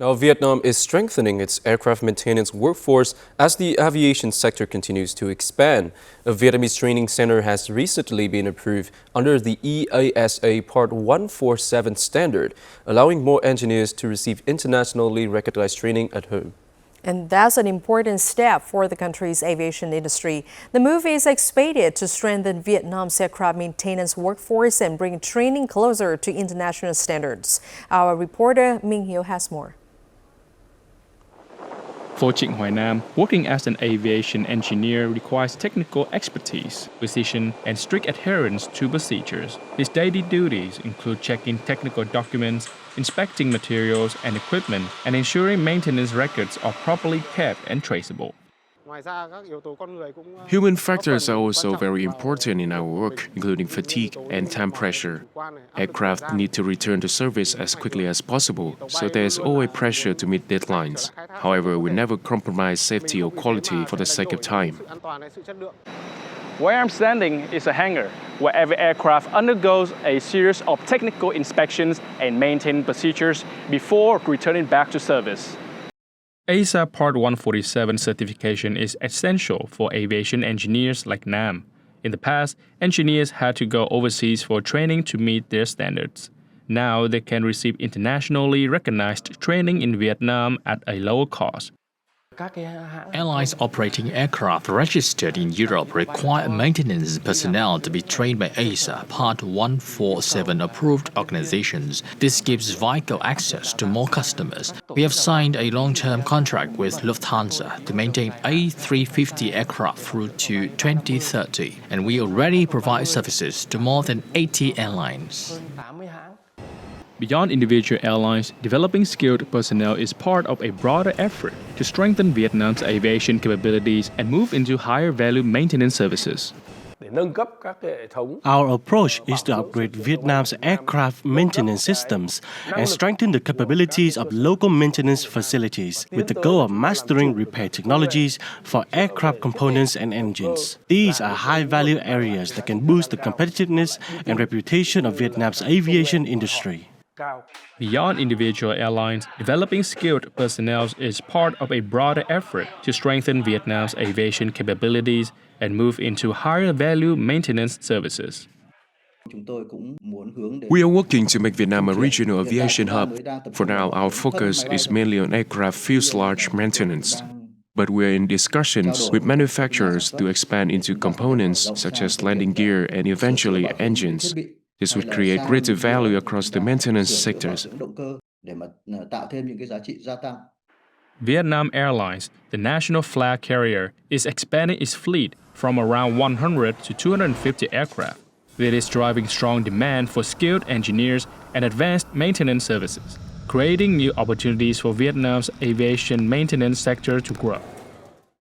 Now, Vietnam is strengthening its aircraft maintenance workforce as the aviation sector continues to expand. A Vietnamese training center has recently been approved under the EASA Part-147 standard, allowing more engineers to receive internationally recognized training at home. And that's an important step for the country's aviation industry. The move is expected to strengthen Vietnam's aircraft maintenance workforce and bring training closer to international standards. Our reporter Minh Hiếu has more. For Trịnh Hoài Nam, working as an aviation engineer requires technical expertise, precision, and strict adherence to procedures. His daily duties include checking technical documents, inspecting materials and equipment, and ensuring maintenance records are properly kept and traceable. Human factors are also very important in our work, including fatigue and time pressure. Aircraft need to return to service as quickly as possible, so there is always pressure to meet deadlines. However, we never compromise safety or quality for the sake of time. Where I'm standing is a hangar, where every aircraft undergoes a series of technical inspections and maintenance procedures before returning back to service. EASA Part-147 certification is essential for aviation engineers like Nam. In the past, engineers had to go overseas for training to meet their standards. Now they can receive internationally recognized training in Vietnam at a lower cost. Airlines operating aircraft registered in Europe require maintenance personnel to be trained by EASA Part-147 approved organizations. This gives vital access to more customers. We have signed a long-term contract with Lufthansa to maintain A350 aircraft through to 2030, and we already provide services to more than 80 airlines. Beyond individual airlines, developing skilled personnel is part of a broader effort to strengthen Vietnam's aviation capabilities and move into higher-value maintenance services. Our approach is to upgrade Vietnam's aircraft maintenance systems and strengthen the capabilities of local maintenance facilities with the goal of mastering repair technologies for aircraft components and engines. These are high-value areas that can boost the competitiveness and reputation of Vietnam's aviation industry. Beyond individual airlines, developing skilled personnel is part of a broader effort to strengthen Vietnam's aviation capabilities and move into higher-value maintenance services. We are working to make Vietnam a regional aviation hub. For now, our focus is mainly on aircraft fuselage maintenance. But we are in discussions with manufacturers to expand into components such as landing gear and eventually engines. This would create greater value across the maintenance sectors. Vietnam Airlines, the national flag carrier, is expanding its fleet from around 100 to 250 aircraft. It is driving strong demand for skilled engineers and advanced maintenance services, creating new opportunities for Vietnam's aviation maintenance sector to grow.